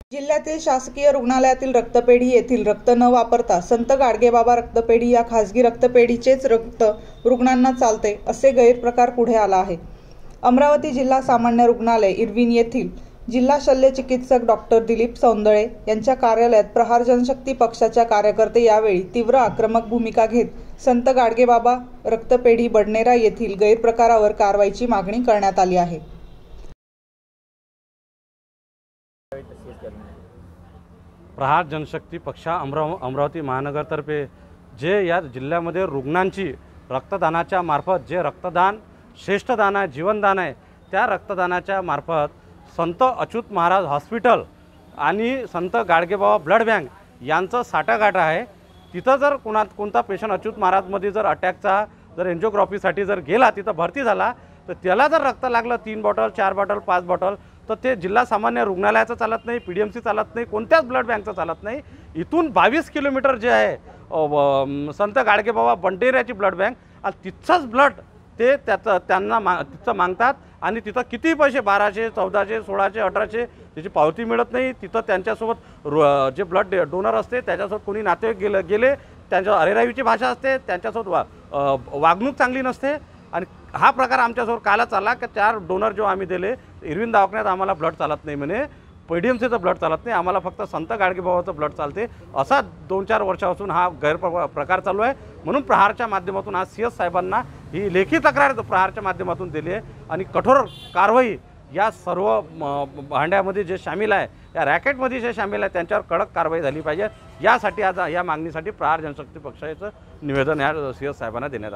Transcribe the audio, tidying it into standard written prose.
जिल्ह्यातील शासकीय रुग्णालयातील रक्तपेढी येथील रक्त न वापरता संत गाडगेबाबा रक्तपेढी या खासगी रक्तपेढीचेच रक्त रुग्णांना चालते असे गैरप्रकार पुढे आला आहे। अमरावती जिल्हा सामान्य रुग्णालय इरविन येथील जिल्हा शल्य चिकित्सक डॉक्टर दिलीप सौंदळे यांच्या कार्यालयात प्रहार जनशक्ती पक्षाच्या कार्यकर्ते यावेळी तीव्र आक्रमक भूमिका घेत संत गाडगेबाबा रक्तपेढी बडनेरा येथील गैरप्रकारावर कारवाईची मागणी करण्यात आली आहे। प्रहार जनशक्ती पक्ष अमरावती महानगरतर्फे जे या जिल्ह्यामध्ये रुग्णांची रक्तदानाच्या मार्फत जे रक्तदान श्रेष्ठदान आहे, जीवनदान आहे, त्या रक्तदानाच्या मार्फत संत अच्युत महाराज हॉस्पिटल आणि संत गाडगेबाबा ब्लड बँक यांचं साठागाठ आहे। तिथं जर कोणता पेशंट अच्युत महाराजमध्ये जर अटॅकचा जर एन्जिओग्राफीसाठी जर गेला, तिथं भरती झाला, तर त्याला जर रक्त लागलं 3 बॉटल 4 बॉटल 5 बॉटल, तर ते जिल्हा सामान्य रुग्णालयाचं चालत नाही, PDMC चालत नाही, कोणत्याच ब्लड बँकचं चालत नाही। इथून 22 किलोमीटर जे आहे संत गाडगेबाबा बडनेराची ब्लड बँक आणि तिथंच ब्लड ते त्यांना तिथं मागतात आणि तिथं किती पैसे 1200 1400 1600 1800 त्याची पावती मिळत नाही। तिथं त्यांच्यासोबत जे ब्लड डोनर असते त्याच्यासोबत कोणी नातेवाईक गेले त्यांच्या अरेरावीची भाषा असते, त्यांच्यासोबत वागणूक चांगली नसते। आणि हा प्रकार आमच्यासमोर काला चालला की 4 डोनर जो आम्ही दिले इरविन दवाखान्यात आम्हाला ब्लड चालत नाही म्हणे, PDMCचं ब्लड चालत नाही, आम्हाला फक्त संत गाडगेबाबाचं ब्लड चालते, असा 2-4 वर्षापासून हा गैरप्रकार चालू आहे। म्हणून प्रहारच्या माध्यमातून आज CS साहेबांना ही लेखी तक्रार प्रहारच्या माध्यमातून दिली आहे आणि कठोर कारवाई या सर्व भांड्यामध्ये जे शामिल आहे, या रॅकेटमध्ये जे शामिल आहे त्यांच्यावर कडक कारवाई झाली पाहिजे। यासाठी आज या मागणीसाठी प्रहार जनशक्ती पक्षाचं निवेदन या CS साहेबांना देण्यात आलं।